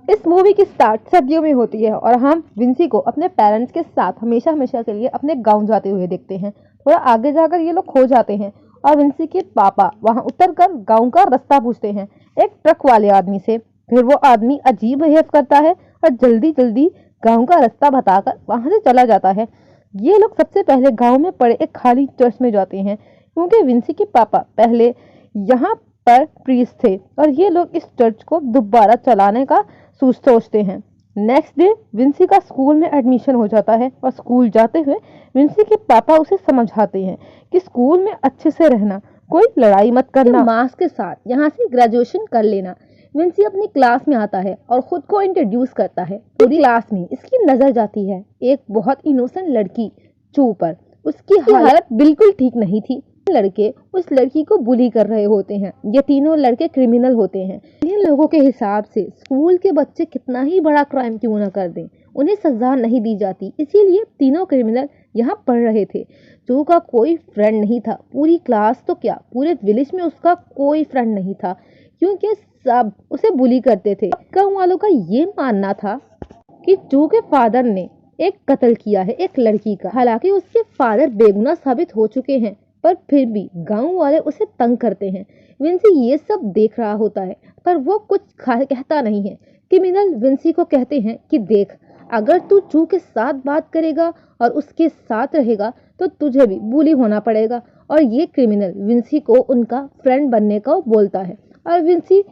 इस मूवी की स्टार्ट सर्दियों में होती है और हम विंसी को अपने पेरेंट्स के साथ हमेशा हमेशा के लिए अपने गांव जाते हुए देखते हैं। थोड़ा आगे जाकर ये लोग खो जाते हैं और विंसी के पापा वहां उतरकर गांव का रास्ता पूछते हैं एक ट्रक वाले आदमी से। फिर वो आदमी अजीब बिहेव करता है और जल्दी जल्दी गांव का रास्ता बताकर वहां से चला जाता है। ये लोग सबसे पहले गांव में पड़े एक खाली चर्च में जाते हैं क्योंकि विंसी के पापा पहले यहाँ पर प्रीस्ट थे और ये लोग इस चर्च को दोबारा चलाने का सोचते हैं। नेक्स्ट डे विंसी का स्कूल में एडमिशन हो जाता है और स्कूल जाते हुए विंसी के पापा उसे समझाते हैं कि स्कूल में अच्छे से रहना, कोई लड़ाई मत करना, मार्क्स के साथ यहाँ से ग्रेजुएशन कर लेना। विंसी अपनी क्लास में आता है और खुद को इंट्रोड्यूस करता है। पूरी क्लास में इसकी नजर जाती है एक बहुत इनोसेंट लड़की चू पर। उसकी हालत बिल्कुल ठीक नहीं थी। लड़के उस लड़की को बुली कर रहे होते हैं। ये तीनों लड़के क्रिमिनल होते हैं। इन लोगों के हिसाब से स्कूल के बच्चे कितना ही बड़ा क्राइम क्यों ना कर दें, उन्हें सजा नहीं दी जाती, इसीलिए तीनों क्रिमिनल यहाँ पढ़ रहे थे। जो का कोई फ्रेंड नहीं था, पूरी क्लास तो क्या पूरे विलेज में उसका कोई फ्रेंड नहीं था क्योंकि सब उसे बुली करते थे। गाँव वालों का ये मानना था कि जो के फादर ने एक कत्ल किया है एक लड़की का। हालांकि उसके फादर बेगुनाह साबित हो चुके हैं पर फिर भी गांव वाले उसे तंग करते हैं। विंसी ये सब देख रहा होता है पर वो कुछ कहता नहीं है। क्रिमिनल विंसी को कहते हैं कि देख, अगर तू चू के साथ बात करेगा और उसके साथ रहेगा तो तुझे भी बुली होना पड़ेगा। और ये क्रिमिनल विंसी को उनका फ्रेंड बनने का बोलता है और विंसी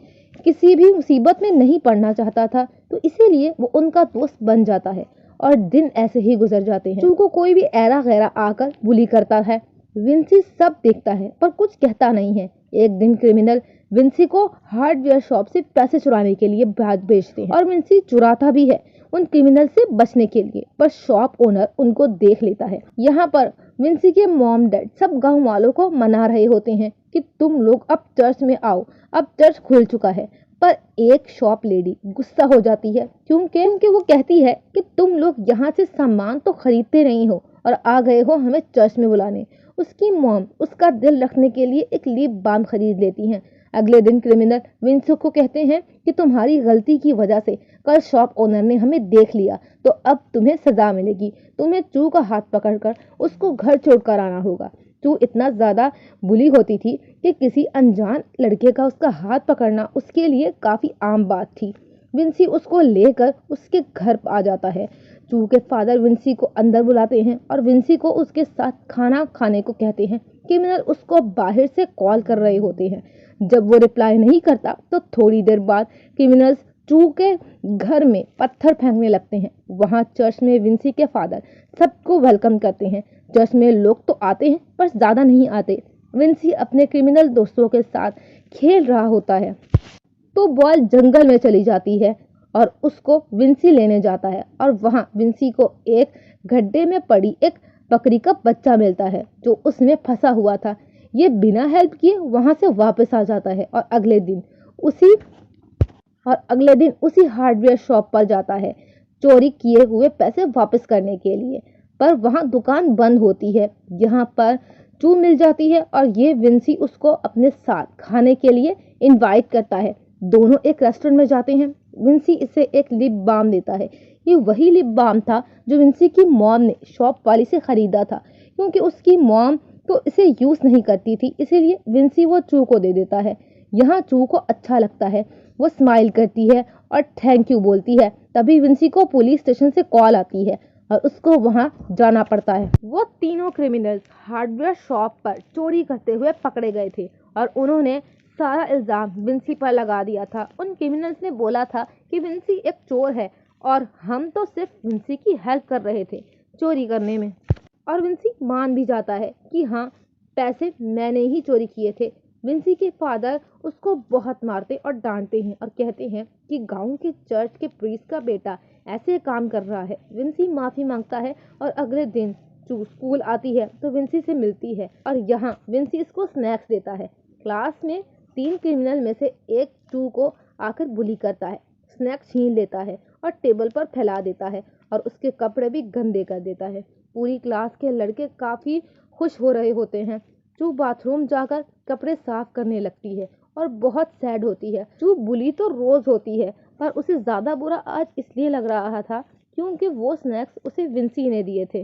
किसी भी मुसीबत में नहीं पड़ना चाहता था तो इसीलिए वो उनका दोस्त बन जाता है और दिन ऐसे ही गुजर जाते हैं। चू को कोई भी ऐरा गैरा आकर बुली करता है। विंसी सब देखता है पर कुछ कहता नहीं है। एक दिन क्रिमिनल विंसी को हार्डवेयर शॉप से पैसे चुराने के लिए भेजते हैं और विंसी चुराता भी है उन क्रिमिनल से बचने के लिए, पर शॉप ओनर उनको देख लेता है। यहाँ पर विंसी के मॉम डैड सब गांव वालों को मना रहे होते हैं कि तुम लोग अब चर्च में आओ, अब चर्च खुल चुका है। पर एक शॉप लेडी गुस्सा हो जाती है क्योंकि वो कहती है कि तुम लोग यहाँ से सामान तो खरीदते नहीं हो और आ गए हो हमें चर्च में बुलाने। उसकी मॉम उसका दिल रखने के लिए एक लिप बाम खरीद लेती हैं। अगले दिन क्रिमिनल विंसी को कहते हैं कि तुम्हारी गलती की वजह से कल शॉप ओनर ने हमें देख लिया तो अब तुम्हें सजा मिलेगी। तुम्हें चू का हाथ पकड़कर उसको घर छोड़कर आना होगा। चू इतना ज्यादा बुली होती थी कि किसी अनजान लड़के का उसका हाथ पकड़ना उसके लिए काफी आम बात थी। विंसी उसको लेकर उसके घर आ जाता है। चू के फादर विंसी को अंदर बुलाते हैं और विंसी को उसके साथ खाना खाने को कहते हैं। क्रिमिनल उसको बाहर से कॉल कर रहे होते हैं। जब वो रिप्लाई नहीं करता तो थोड़ी देर बाद क्रिमिनल्स चू के घर में पत्थर फेंकने लगते हैं। वहां चर्च में विंसी के फादर सबको वेलकम करते हैं। चर्च में लोग तो आते हैं पर ज्यादा नहीं आते। विंसी अपने क्रिमिनल दोस्तों के साथ खेल रहा होता है तो बॉल जंगल में चली जाती है और उसको विंसी लेने जाता है और वहां विंसी को एक गड्ढे में पड़ी एक बकरी का बच्चा मिलता है जो उसमें फंसा हुआ था। ये बिना हेल्प किए वहां से वापस आ जाता है और अगले दिन उसी हार्डवेयर शॉप पर जाता है चोरी किए हुए पैसे वापस करने के लिए। पर वहां दुकान बंद होती है। यहाँ पर चू मिल जाती है और ये विंसी उसको अपने साथ खाने के लिए इनवाइट करता है। दोनों एक रेस्टोरेंट में जाते हैं। विंसी इसे एक लिप बाम देता है। ये वही लिप बाम था जो विंसी की मॉम ने शॉप वाली से खरीदा था क्योंकि उसकी मॉम तो इसे यूज नहीं करती थी, इसीलिए विंसी वो चू को दे देता है। यहाँ चू को अच्छा लगता है, वो स्माइल करती है और थैंक यू बोलती है। तभी विंसी को पुलिस स्टेशन से कॉल आती है और उसको वहां जाना पड़ता है। वो तीनों क्रिमिनल्स हार्डवेयर शॉप पर चोरी करते हुए पकड़े गए थे और उन्होंने सारा इल्जाम विंसी पर लगा दिया था। उन क्रिमिनल्स ने बोला था कि विंसी एक चोर है और हम तो सिर्फ विंसी की हेल्प कर रहे थे चोरी करने में। और विंसी मान भी जाता है कि हाँ, पैसे मैंने ही चोरी किए थे। विंसी के फादर उसको बहुत मारते और डांटते हैं और कहते हैं कि गांव के चर्च के प्रीस्ट का बेटा ऐसे काम कर रहा है। विंसी माफी मांगता है और अगले दिन चू स्कूल आती है तो विंसी से मिलती है और यहाँ विंसी इसको स्नैक्स देता है। क्लास में 3 क्रिमिनल में से एक चू को आकर बुली करता है, स्नैक्स छीन लेता है और टेबल पर फैला देता है और उसके कपड़े भी गंदे कर देता है। पूरी क्लास के लड़के काफी खुश हो रहे होते हैं। चू बाथरूम जाकर कपड़े साफ करने लगती है और बहुत सैड होती है। चू बुली तो रोज होती है पर उसे ज़्यादा बुरा आज इसलिए लग रहा था क्योंकि वो स्नैक्स उसे विंसी ने दिए थे।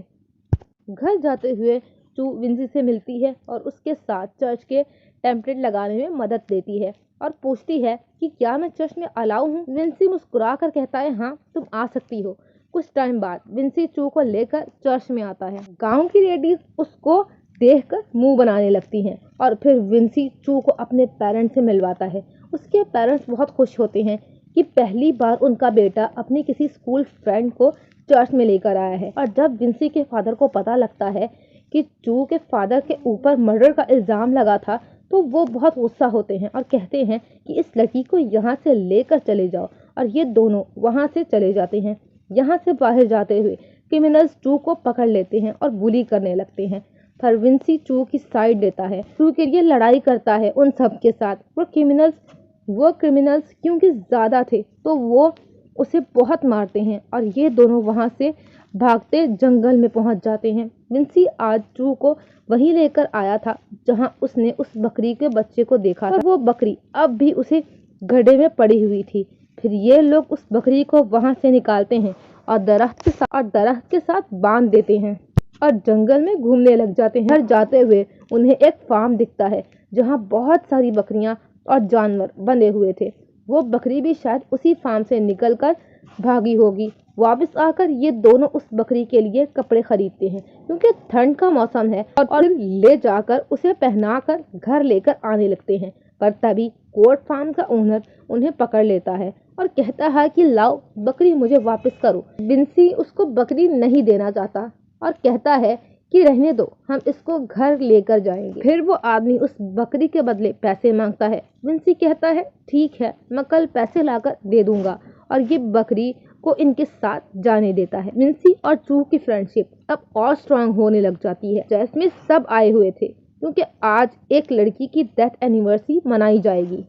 घर जाते हुए चू विंसी से मिलती है और उसके साथ चर्च के टेम्पलेट लगाने में मदद लेती है और पूछती है कि क्या मैं चर्च में अलाउ हूँ। विंसी मुस्कुरा कर कहता है हाँ, तुम आ सकती हो। कुछ टाइम बाद विंसी चू को लेकर चर्च में आता है। गांव की लेडीज उसको देखकर मुंह बनाने लगती हैं और फिर विंसी चू को अपने पेरेंट्स से मिलवाता है। उसके पेरेंट्स बहुत खुश होते हैं कि पहली बार उनका बेटा अपनी किसी स्कूल फ्रेंड को चर्च में लेकर आया है। और जब विंसी के फादर को पता लगता है कि चू के फादर के ऊपर मर्डर का इल्जाम लगा था तो वो बहुत गुस्सा होते हैं और कहते हैं कि इस लड़की को यहाँ से लेकर चले जाओ। और ये दोनों वहाँ से चले जाते हैं। यहाँ से बाहर जाते हुए क्रिमिनल्स चू को पकड़ लेते हैं और बुली करने लगते हैं। पर विंसी चू की साइड लेता है, चू के लिए लड़ाई करता है उन सब के साथ। वो क्रिमिनल्स क्योंकि ज़्यादा थे तो वो उसे बहुत मारते हैं और ये दोनों वहाँ से भागते जंगल में पहुँच जाते हैं। विंसी आज चू को वहीं लेकर आया था जहाँ उसने उस बकरी के बच्चे को देखा था। वो बकरी अब भी उसे गड्ढे में पड़ी हुई थी। फिर ये लोग उस बकरी को वहाँ से निकालते हैं और दरख्त के साथ बांध देते हैं और जंगल में घूमने लग जाते हैं। घर जाते हुए उन्हें एक फार्म दिखता है जहाँ बहुत सारी बकरियां और जानवर बंधे हुए थे। वो बकरी भी शायद उसी फार्म से निकलकर भागी होगी। वापस आकर ये दोनों उस बकरी के लिए कपड़े खरीदते हैं क्योंकि ठंड का मौसम है और ले जाकर उसे पहनाकर घर लेकर आने लगते हैं। पर तभी गोट फार्म का ओनर उन्हें पकड़ लेता है और कहता है कि लाओ बकरी मुझे वापस करो। विंसी उसको बकरी नहीं देना चाहता और कहता है कि रहने दो, हम इसको घर लेकर जाएंगे। फिर वो आदमी उस बकरी के बदले पैसे मांगता है। विंसी कहता है ठीक है, मैं कल पैसे लाकर दे दूंगा और ये बकरी को इनके साथ जाने देता है। विंसी और चू की फ्रेंडशिप अब और स्ट्रांग होने लग जाती है। चर्च में सब आए हुए थे क्योंकि आज एक लड़की की डेथ एनिवर्सरी मनाई जाएगी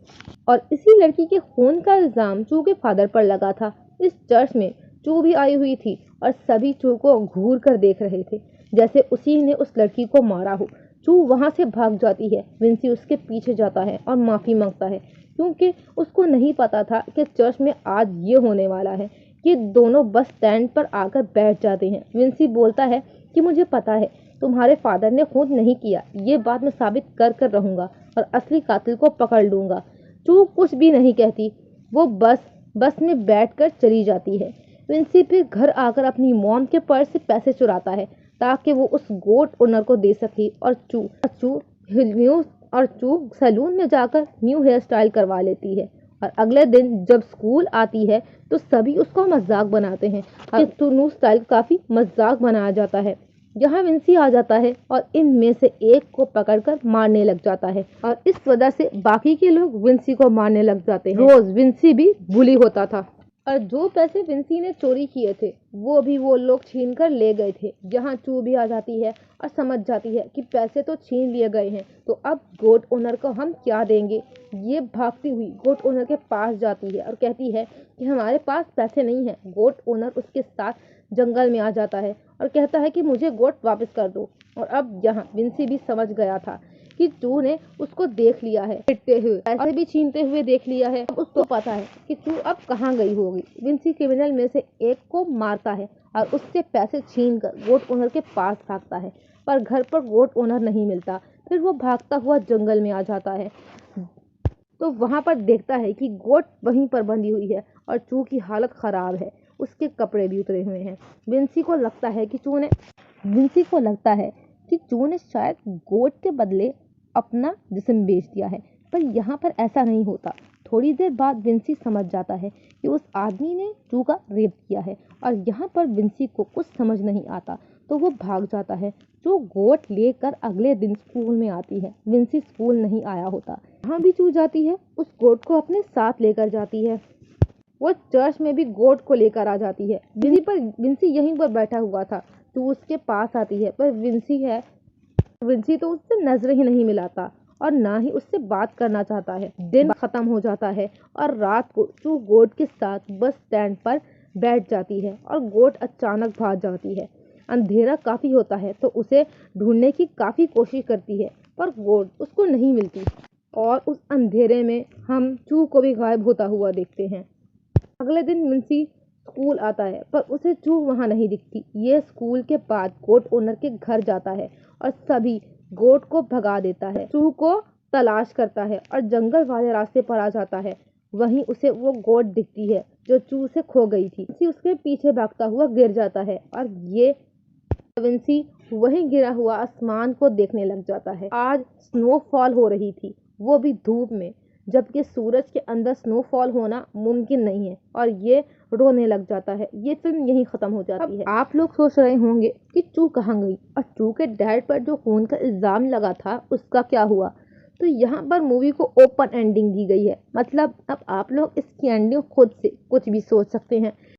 और इसी लड़की के खून का इल्जाम चू के फादर पर लगा था। इस चर्च में चू भी आई हुई थी और सभी चू को घूर कर देख रहे थे जैसे उसी ने उस लड़की को मारा हो। चू वहां से भाग जाती है। विंसी उसके पीछे जाता है और माफी मांगता है क्योंकि उसको नहीं पता था कि चर्च में आज ये होने वाला है। ये दोनों बस स्टैंड पर आकर बैठ जाते हैं। विंसी बोलता है कि मुझे पता है तुम्हारे फादर ने खून नहीं किया, ये बात मैं साबित कर रहूंगा और असली कातिल को पकड़ लूंगा। चू कुछ भी नहीं कहती, वो बस में बैठकर चली जाती है। विंसी फिर घर आकर अपनी मॉम के पर्स से पैसे चुराता है ताकि वो उस गोट ओनर को दे सके और चू सैलून में जाकर न्यू हेयर स्टाइल करवा लेती है। और अगले दिन जब स्कूल आती है तो सभी उसका मजाक बनाते हैं और न्यू स्टाइल काफी मजाक बनाया जाता है। यहाँ विंसी आ जाता है और इनमें से एक को पकड़कर मारने लग जाता है और इस वजह से बाकी के लोग विंसी को मारने लग जाते हैं। रोज विंसी भी बुली होता था और जो पैसे विंसी ने चोरी किए थे वो लोग छीन कर ले गए थे। यहाँ चू भी आ जाती है और समझ जाती है कि पैसे तो छीन लिए गए हैं तो अब गोट ओनर को हम क्या देंगे। ये भागती हुई गोट ओनर के पास जाती है और कहती है कि हमारे पास पैसे नहीं है। गोट ओनर उसके साथ जंगल में आ जाता है और कहता है कि मुझे गोट वापस कर दो। और अब यहाँ विंसी भी समझ गया था कि चू ने उसको देख लिया है, पिटते हुए पैसे भी छीनते हुए देख लिया है। अब उसको पता है कि चू अब कहाँ गई होगी। विंसी क्रिमिनल में से एक को मारता है और उससे पैसे छीनकर गोट ओनर के पास भागता है पर घर पर गोट ओनर नहीं मिलता। फिर वो भागता हुआ जंगल में आ जाता है तो वहां पर देखता है कि गोट वहीं पर बंधी हुई है और चू की हालत खराब है, उसके कपड़े भी उतरे हुए हैं। विंसी को लगता है कि चू ने शायद गोट के बदले अपना जिस्म बेच दिया है, पर यहाँ पर ऐसा नहीं होता। थोड़ी देर बाद विंसी समझ जाता है कि उस आदमी ने चू का रेप किया है और यहाँ पर विंसी को कुछ समझ नहीं आता तो वो भाग जाता है। चू गोट लेकर अगले दिन स्कूल में आती है। विंसी स्कूल नहीं आया होता। यहाँ भी चू जाती है, उस गोट को अपने साथ लेकर जाती है। वो चर्च में भी गोट को लेकर आ जाती है। विंसी यहीं पर बैठा हुआ था। चू उसके पास आती है पर विंसी तो उससे नजर ही नहीं मिलाता और ना ही उससे बात करना चाहता है। दिन खत्म हो जाता है और रात को चू गोट के साथ बस स्टैंड पर बैठ जाती है और गोट अचानक भाग जाती है। अंधेरा काफी होता है तो उसे ढूंढने की काफी कोशिश करती है पर गोट उसको नहीं मिलती और उस अंधेरे में हम चू को भी गायब होता हुआ देखते हैं। अगले दिन विंसी स्कूल आता है पर उसे चू वहां नहीं दिखती। ये स्कूल के बाद गोट ओनर के घर जाता है और सभी गोट को भगा देता है। चू को तलाश करता है और जंगल वाले रास्ते पर आ जाता है। वहीं उसे वो गोट दिखती है जो चू से खो गई थी। विंसी उसके पीछे भागता हुआ गिर जाता है और ये विंसी वहीं गिरा हुआ आसमान को देखने लग जाता है। आज स्नोफॉल हो रही थी, वो भी धूप में, जबकि सूरज के अंदर स्नोफॉल होना मुमकिन नहीं है और ये रोने लग जाता है। ये फिल्म यहीं खत्म हो जाती है। आप लोग सोच रहे होंगे कि चू कहाँ गई और चू के डैड पर जो खून का इल्जाम लगा था उसका क्या हुआ। तो यहाँ पर मूवी को ओपन एंडिंग दी गई है, मतलब अब आप लोग इसकी एंडिंग खुद से कुछ भी सोच सकते हैं।